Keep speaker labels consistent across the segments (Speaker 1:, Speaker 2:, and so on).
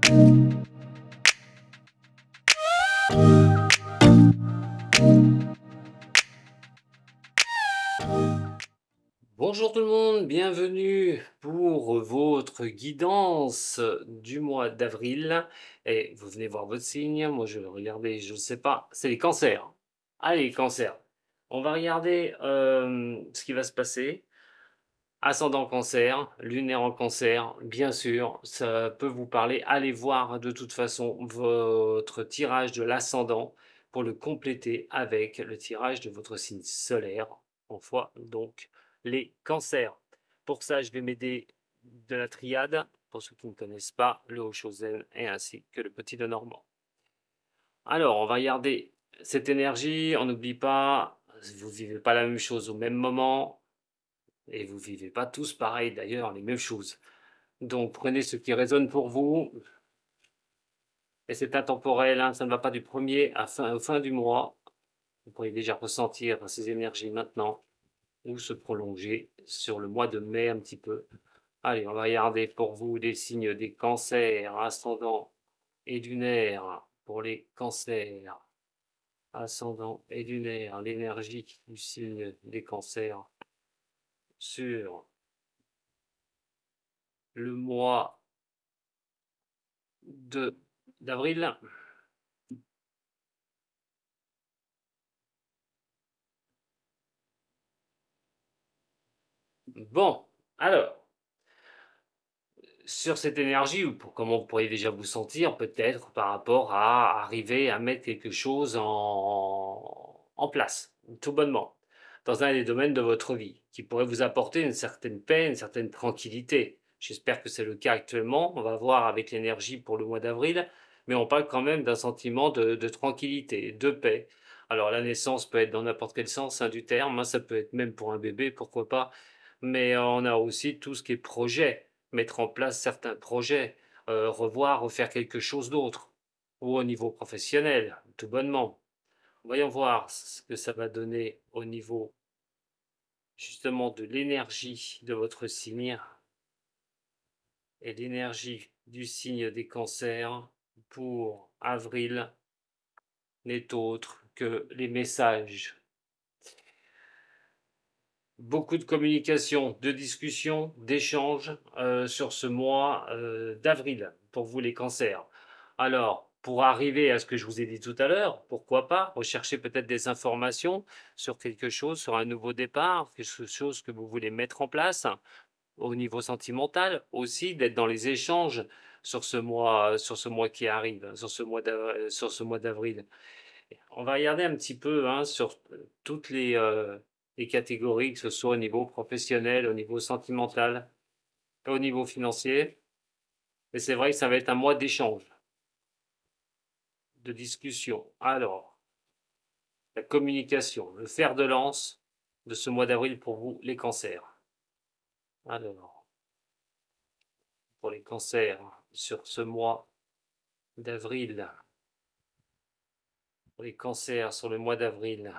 Speaker 1: Bonjour tout le monde, bienvenue pour votre guidance du mois d'avril. Et vous venez voir votre signe, moi je vais regarder, je ne sais pas, c'est les cancers. Allez, cancers. On va regarder ce qui va se passer. Ascendant cancer, lunaire en cancer, bien sûr, ça peut vous parler. Allez voir de toute façon votre tirage de l'ascendant pour le compléter avec le tirage de votre signe solaire, en foi donc les cancers. Pour ça, je vais m'aider de la triade, pour ceux qui ne connaissent pas, le Haut-Chausel et ainsi que le Petit de Normand. Alors, on va regarder cette énergie, on n'oublie pas, vous ne vivez pas la même chose au même moment, et vous ne vivez pas tous pareil d'ailleurs, les mêmes choses. Donc prenez ce qui résonne pour vous. Et c'est intemporel, hein, ça ne va pas du 1er au fin du mois. Vous pourriez déjà ressentir ces énergies maintenant ou se prolonger sur le mois de mai un petit peu. Allez, on va regarder pour vous des signes des cancers, ascendant et lunaire pour les cancers. Ascendant et lunaire, l'énergie du signe des cancers sur le mois d'avril. Bon, alors, sur cette énergie, ou pour comment vous pourriez déjà vous sentir, peut-être par rapport à arriver à mettre quelque chose en place, tout bonnement, dans un des domaines de votre vie, qui pourrait vous apporter une certaine paix, une certaine tranquillité. J'espère que c'est le cas actuellement. On va voir avec l'énergie pour le mois d'avril, mais on parle quand même d'un sentiment de tranquillité, de paix. Alors la naissance peut être dans n'importe quel sens hein, du terme, hein, ça peut être même pour un bébé, pourquoi pas, mais on a aussi tout ce qui est projet, mettre en place certains projets, revoir, refaire quelque chose d'autre, ou au niveau professionnel, tout bonnement. Voyons voir ce que ça va donner au niveau justement de l'énergie de votre signe et l'énergie du signe des cancers pour avril n'est autre que les messages. Beaucoup de communication, de discussion, d'échanges sur ce mois d'avril pour vous les cancers. Alors, pour arriver à ce que je vous ai dit tout à l'heure, pourquoi pas rechercher peut-être des informations sur quelque chose, sur un nouveau départ, quelque chose que vous voulez mettre en place au niveau sentimental, aussi d'être dans les échanges sur ce mois qui arrive, sur ce mois d'avril. On va regarder un petit peu hein, sur toutes les catégories, que ce soit au niveau professionnel, au niveau sentimental, au niveau financier. Et c'est vrai que ça va être un mois d'échange, de discussion. Alors, la communication, le fer de lance de ce mois d'avril pour vous, les cancers. Alors, pour les cancers, sur ce mois d'avril, pour les cancers sur le mois d'avril,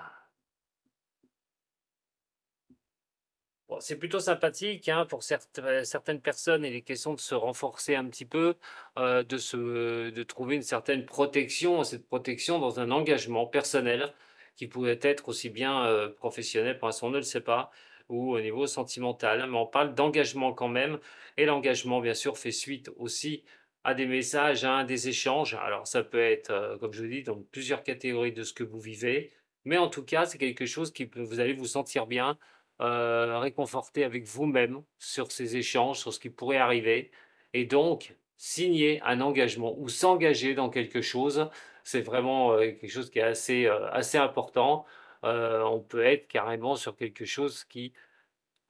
Speaker 1: bon, c'est plutôt sympathique hein, pour certaines personnes. Il est question de se renforcer un petit peu, de trouver une certaine protection, cette protection dans un engagement personnel qui pourrait être aussi bien professionnel, pour l'instant on ne le sait pas, ou au niveau sentimental. Mais on parle d'engagement quand même. Et l'engagement, bien sûr, fait suite aussi à des messages, hein, des échanges. Alors ça peut être, comme je vous dis, dans plusieurs catégories de ce que vous vivez. Mais en tout cas, c'est quelque chose qui peut, vous allez vous sentir bien réconforter avec vous-même sur ces échanges, sur ce qui pourrait arriver, et donc signer un engagement ou s'engager dans quelque chose, c'est vraiment quelque chose qui est assez important. On peut être carrément sur quelque chose qui,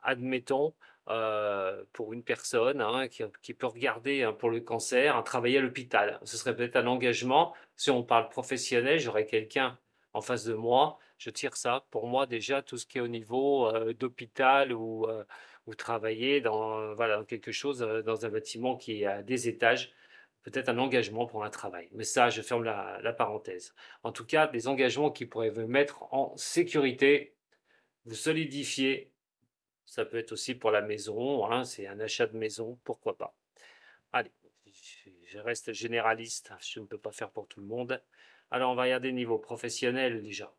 Speaker 1: admettons, pour une personne hein, qui peut regarder hein, pour le cancer, un travail à l'hôpital. Ce serait peut-être un engagement. Si on parle professionnel, j'aurais quelqu'un en face de moi. Je tire ça. Pour moi, déjà, tout ce qui est au niveau d'hôpital ou travailler dans, voilà, quelque chose, dans un bâtiment qui est à des étages, peut-être un engagement pour un travail. Mais ça, je ferme la parenthèse. En tout cas, des engagements qui pourraient vous mettre en sécurité, vous solidifier. Ça peut être aussi pour la maison, hein, c'est un achat de maison, pourquoi pas. Allez, je reste généraliste, je ne peux pas faire pour tout le monde. Alors, on va regarder niveau professionnel déjà.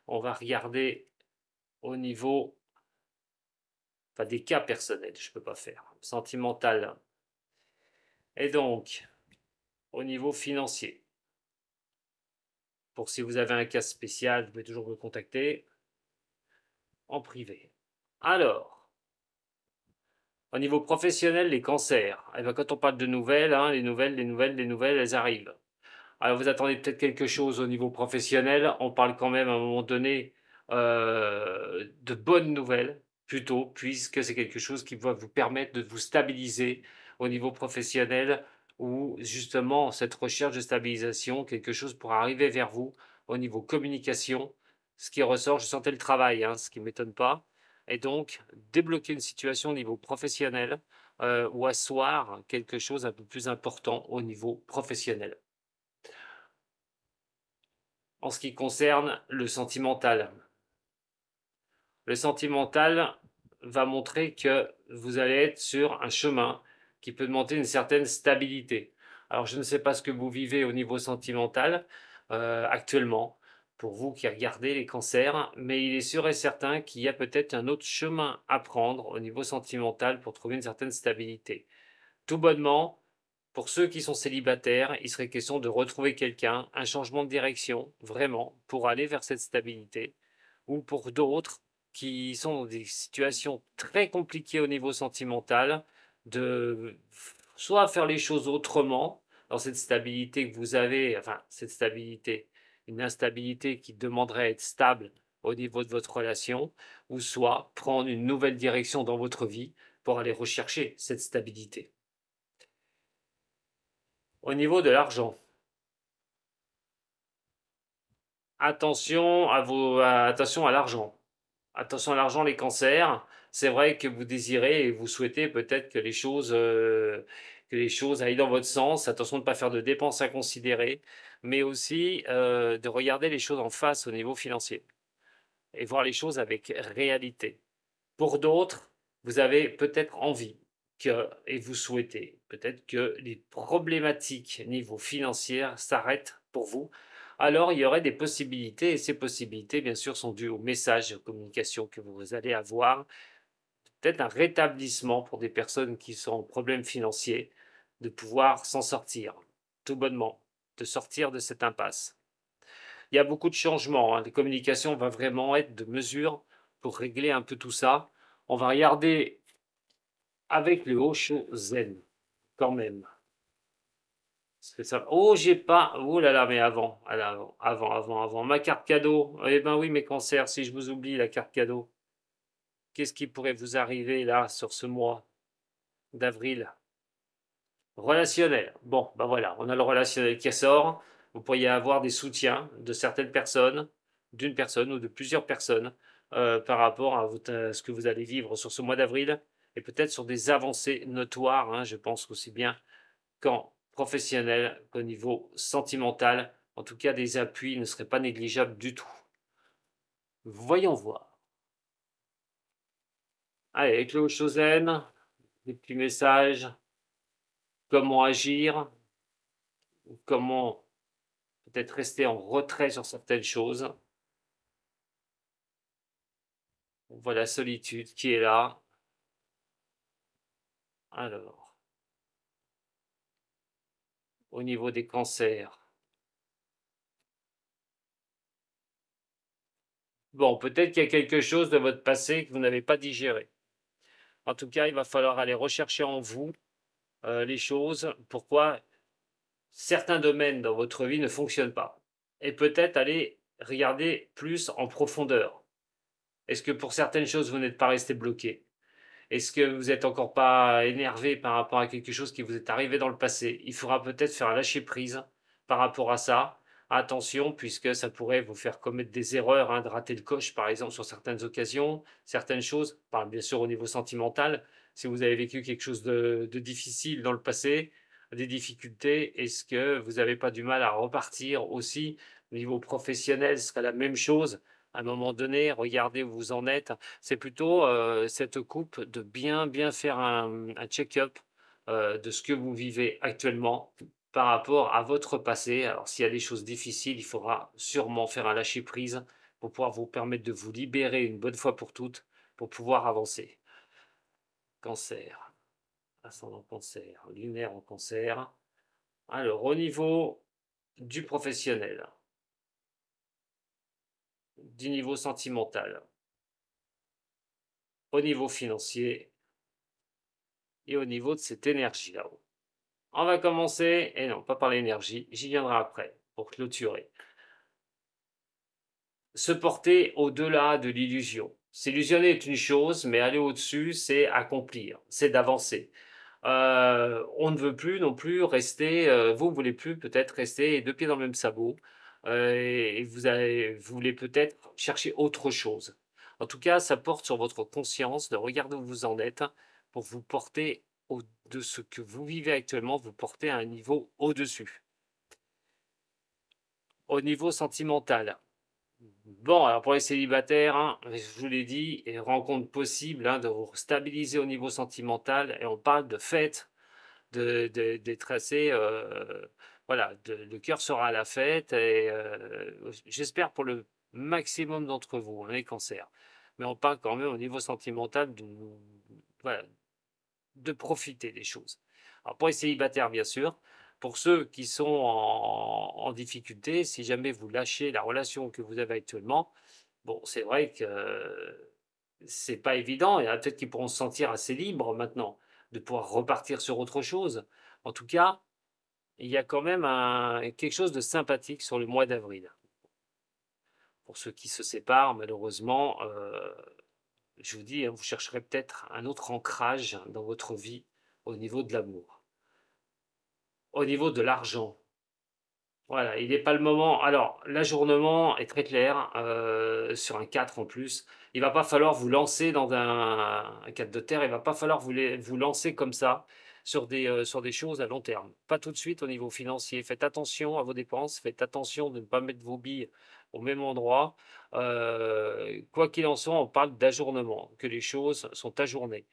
Speaker 1: On va regarder au niveau, enfin, des cas personnels, je ne peux pas faire. Sentimental. Et donc, au niveau financier. Pour si vous avez un cas spécial, vous pouvez toujours me contacter en privé. Alors, au niveau professionnel, les cancers. Eh ben, quand on parle de nouvelles, hein, les nouvelles, elles arrivent. Alors vous attendez peut-être quelque chose au niveau professionnel. On parle quand même à un moment donné de bonnes nouvelles, plutôt, puisque c'est quelque chose qui va vous permettre de vous stabiliser au niveau professionnel, ou justement cette recherche de stabilisation, quelque chose pour arriver vers vous au niveau communication. Ce qui ressort, je sentais le travail, hein, ce qui ne m'étonne pas. Et donc, débloquer une situation au niveau professionnel ou asseoir quelque chose un peu plus important au niveau professionnel. En ce qui concerne le sentimental. Le sentimental va montrer que vous allez être sur un chemin qui peut demander une certaine stabilité. Alors je ne sais pas ce que vous vivez au niveau sentimental actuellement, pour vous qui regardez les cancers, mais il est sûr et certain qu'il y a peut-être un autre chemin à prendre au niveau sentimental pour trouver une certaine stabilité. Tout bonnement, pour ceux qui sont célibataires, il serait question de retrouver quelqu'un, un changement de direction, vraiment, pour aller vers cette stabilité. Ou pour d'autres qui sont dans des situations très compliquées au niveau sentimental, de soit faire les choses autrement, dans cette stabilité que vous avez, enfin, cette stabilité, une instabilité qui demanderait à être stable au niveau de votre relation, ou soit prendre une nouvelle direction dans votre vie pour aller rechercher cette stabilité. Au niveau de l'argent, attention à l'argent. Attention à l'argent, les cancers. C'est vrai que vous désirez et vous souhaitez peut-être que les choses aillent dans votre sens. Attention de ne pas faire de dépenses inconsidérées, mais aussi de regarder les choses en face au niveau financier et voir les choses avec réalité. Pour d'autres, vous avez peut-être envie et vous souhaitez peut-être que les problématiques niveau financier s'arrêtent pour vous. Alors, il y aurait des possibilités, et ces possibilités, bien sûr, sont dues aux messages de communication que vous allez avoir. Peut-être un rétablissement pour des personnes qui sont en problème financier, de pouvoir s'en sortir, tout bonnement, de sortir de cette impasse. Il y a beaucoup de changements, hein. Les communications vont vraiment être de mesure pour régler un peu tout ça. On va regarder avec le Osho Zen, quand même. C'est ça. Oh, j'ai pas. Oh là là, mais avant. Ma carte cadeau. Eh ben oui, mes cancers, si je vous oublie la carte cadeau. Qu'est-ce qui pourrait vous arriver là, sur ce mois d'avril? Relationnel. Bon, ben voilà, on a le relationnel qui sort. Vous pourriez avoir des soutiens de certaines personnes, d'une personne ou de plusieurs personnes, par rapport à ce que vous allez vivre sur ce mois d'avril, et peut-être sur des avancées notoires, hein, je pense aussi bien qu'en professionnel qu'au niveau sentimental. En tout cas, des appuis ne seraient pas négligeables du tout. Voyons voir. Allez, avec le Shosen, des petits messages, comment agir, comment peut-être rester en retrait sur certaines choses. On voit la solitude qui est là. Alors, au niveau des cancers. Bon, peut-être qu'il y a quelque chose de votre passé que vous n'avez pas digéré. En tout cas, il va falloir aller rechercher en vous les choses. Pourquoi certains domaines dans votre vie ne fonctionnent pas. Et peut-être aller regarder plus en profondeur. Est-ce que pour certaines choses, vous n'êtes pas resté bloqué? Est-ce que vous n'êtes encore pas énervé par rapport à quelque chose qui vous est arrivé dans le passé? Il faudra peut-être faire un lâcher-prise par rapport à ça. Attention, puisque ça pourrait vous faire commettre des erreurs, hein, de rater le coche, par exemple, sur certaines occasions, certaines choses, bien sûr au niveau sentimental. Si vous avez vécu quelque chose de difficile dans le passé, des difficultés, est-ce que vous n'avez pas du mal à repartir aussi? Au niveau professionnel, ce serait la même chose. À un moment donné, regardez où vous en êtes. C'est plutôt cette coupe de bien faire un check-up de ce que vous vivez actuellement par rapport à votre passé. Alors s'il y a des choses difficiles, il faudra sûrement faire un lâcher-prise pour pouvoir vous permettre de vous libérer une bonne fois pour toutes, pour pouvoir avancer. Cancer, ascendant cancer, lunaire en cancer. Alors au niveau du professionnel, du niveau sentimental, au niveau financier et au niveau de cette énergie là-haut. On va commencer, et non, pas par l'énergie, j'y viendrai après, pour clôturer. Se porter au-delà de l'illusion. S'illusionner est une chose, mais aller au-dessus, c'est accomplir, c'est d'avancer. On ne veut plus non plus rester, vous ne voulez plus peut-être rester deux pieds dans le même sabot, et vous voulez peut-être chercher autre chose. En tout cas, ça porte sur votre conscience de regarder où vous en êtes pour vous porter de ce que vous vivez actuellement, vous porter à un niveau au-dessus. Au niveau sentimental. Bon, alors pour les célibataires, hein, je vous l'ai dit, et rencontre possible hein, de vous stabiliser au niveau sentimental, et on parle de fête, d'être assez, voilà, le cœur sera à la fête, et j'espère pour le maximum d'entre vous, hein, les cancers. Mais on parle quand même au niveau sentimental voilà, de profiter des choses. Alors pour les célibataires, bien sûr, pour ceux qui sont en difficulté, si jamais vous lâchez la relation que vous avez actuellement, bon, c'est vrai que c'est pas évident, et peut-être qu'ils pourront se sentir assez libres maintenant de pouvoir repartir sur autre chose. En tout cas, il y a quand même quelque chose de sympathique sur le mois d'avril. Pour ceux qui se séparent, malheureusement, je vous dis, hein, vous chercherez peut-être un autre ancrage dans votre vie au niveau de l'amour. Au niveau de l'argent, voilà, il n'est pas le moment. Alors, l'ajournement est très clair, sur un 4 en plus. Il ne va pas falloir vous lancer dans un 4 de terre, il ne va pas falloir vous lancer comme ça sur des choses à long terme. Pas tout de suite au niveau financier. Faites attention à vos dépenses, faites attention de ne pas mettre vos billes au même endroit. Quoi qu'il en soit, on parle d'ajournement, que les choses sont ajournées.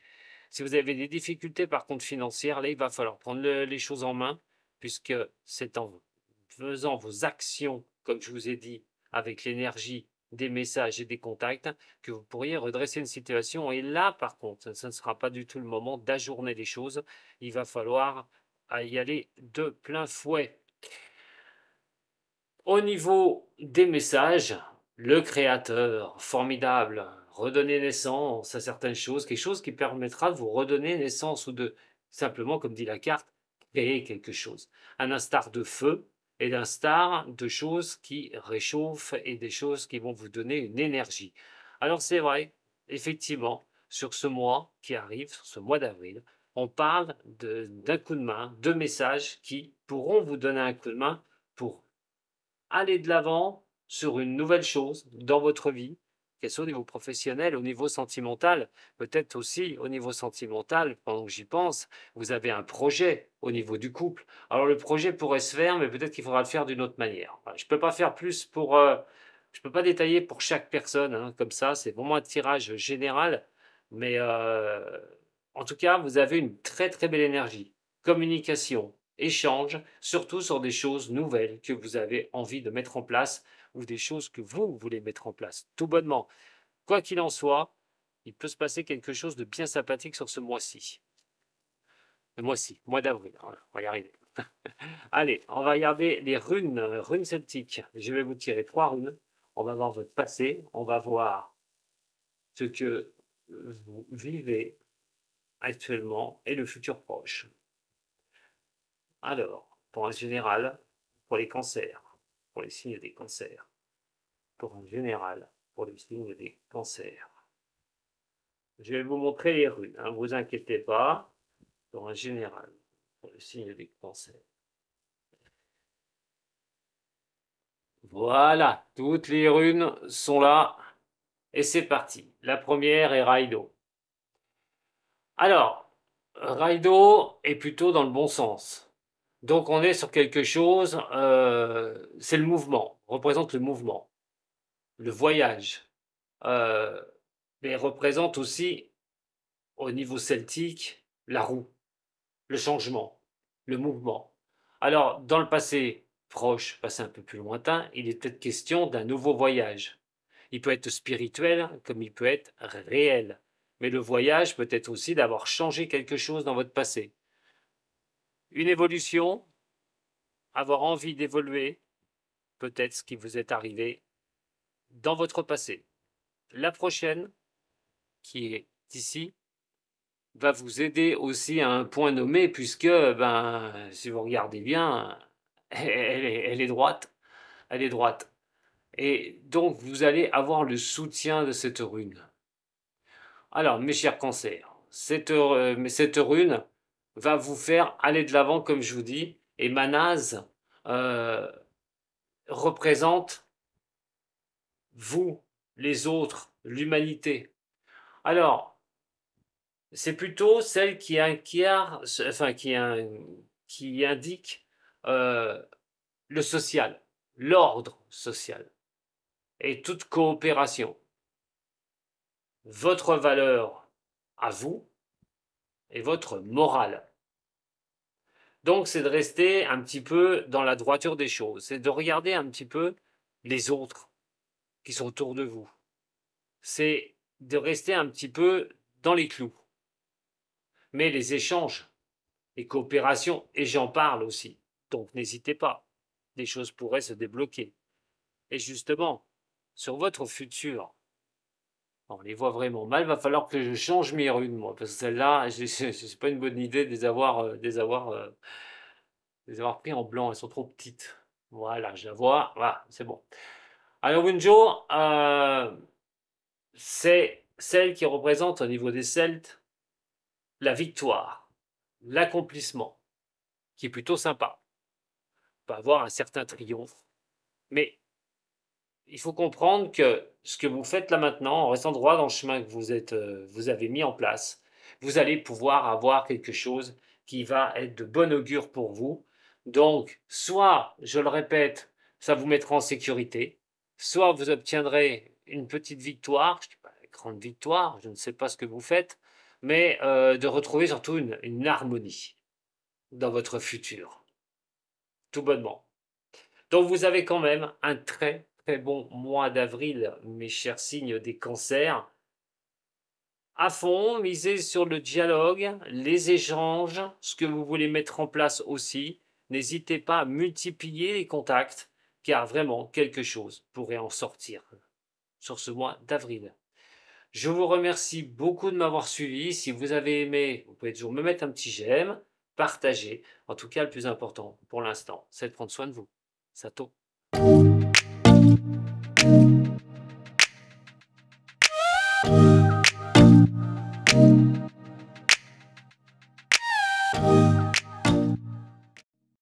Speaker 1: Si vous avez des difficultés par contre financières, là, il va falloir prendre les choses en main, puisque c'est en faisant vos actions, comme je vous ai dit, avec l'énergie des messages et des contacts, que vous pourriez redresser une situation. Et là, par contre, ce ne sera pas du tout le moment d'ajourner les choses. Il va falloir y aller de plein fouet. Au niveau des messages, le créateur, formidable, redonner naissance à certaines choses, quelque chose qui permettra de vous redonner naissance ou de, simplement, comme dit la carte, créer quelque chose. Un instar de feu et d'instar de choses qui réchauffent et des choses qui vont vous donner une énergie. Alors c'est vrai, effectivement, sur ce mois qui arrive, sur ce mois d'avril, on parle d'un coup de main, de messages qui pourront vous donner un coup de main pour aller de l'avant sur une nouvelle chose dans votre vie, qu'elle soit au niveau professionnel, au niveau sentimental, peut-être aussi au niveau sentimental, pendant que j'y pense, vous avez un projet au niveau du couple. Alors le projet pourrait se faire, mais peut-être qu'il faudra le faire d'une autre manière. Je ne peux pas faire plus je ne peux pas détailler pour chaque personne, hein, comme ça, c'est vraiment un tirage général, mais en tout cas, vous avez une très très belle énergie. Communication, échange, surtout sur des choses nouvelles que vous avez envie de mettre en place ou des choses que vous voulez mettre en place, tout bonnement. Quoi qu'il en soit, il peut se passer quelque chose de bien sympathique sur ce mois-ci. Le mois-ci, mois d'avril, on va y arriver. Allez, on va regarder les runes celtiques. Je vais vous tirer 3 runes. On va voir votre passé, on va voir ce que vous vivez actuellement et le futur proche. Alors, pour un général, pour les cancers, pour les signes des cancers, pour un général, pour les signes des cancers. Je vais vous montrer les runes, ne vous inquiétez pas, pour un général, pour les signes des cancers. Voilà, toutes les runes sont là, et c'est parti. La première est Raido. Alors, Raido est plutôt dans le bon sens. Donc on est sur quelque chose, c'est le mouvement, représente le mouvement, le voyage, mais représente aussi, au niveau celtique, la roue. le changement, le mouvement. Alors, dans le passé proche, passé un peu plus lointain, il est peut-être question d'un nouveau voyage. Il peut être spirituel comme il peut être réel. Mais le voyage peut être aussi d'avoir changé quelque chose dans votre passé. Une évolution, avoir envie d'évoluer, peut-être ce qui vous est arrivé dans votre passé. La prochaine, qui est ici, va vous aider aussi à un point nommé, puisque, si vous regardez bien, elle est droite. Elle est droite. Et donc, vous allez avoir le soutien de cette rune. Alors, mes chers cancers, cette rune va vous faire aller de l'avant, comme je vous dis, et Manaz euh, représente vous, les autres, l'humanité. Alors, c'est plutôt celle qui inquière, enfin qui indique euh, le social, l'ordre social et toute coopération. Votre valeur à vous et votre morale. Donc, c'est de rester un petit peu dans la droiture des choses, c'est de regarder un petit peu les autres qui sont autour de vous. C'est de rester un petit peu dans les clous. Mais les échanges, les coopérations, et j'en parle aussi, donc n'hésitez pas, les choses pourraient se débloquer. Et justement, sur votre futur, on les voit vraiment mal, il va falloir que je change mes runes, moi, parce que celles-là, c'est pas une bonne idée de les avoir pris en blanc, elles sont trop petites. Voilà, je la vois, voilà, c'est bon. Alors Winjo, c'est celle qui représente au niveau des Celtes la victoire, l'accomplissement, qui est plutôt sympa. On peut avoir un certain triomphe, mais il faut comprendre que ce que vous faites là maintenant, en restant droit dans le chemin que vous avez mis en place, vous allez pouvoir avoir quelque chose qui va être de bon augure pour vous. Donc, soit, je le répète, ça vous mettra en sécurité, soit vous obtiendrez une petite victoire, je ne dis pas une grande victoire, je ne sais pas ce que vous faites, mais de retrouver surtout une harmonie dans votre futur, tout bonnement. Donc vous avez quand même un très très bon mois d'avril, mes chers signes des cancers. À fond, misez sur le dialogue, les échanges, ce que vous voulez mettre en place aussi. N'hésitez pas à multiplier les contacts, car vraiment quelque chose pourrait en sortir sur ce mois d'avril. Je vous remercie beaucoup de m'avoir suivi. Si vous avez aimé, vous pouvez toujours me mettre un petit j'aime, partager. En tout cas, le plus important pour l'instant, c'est de prendre soin de vous. Sato.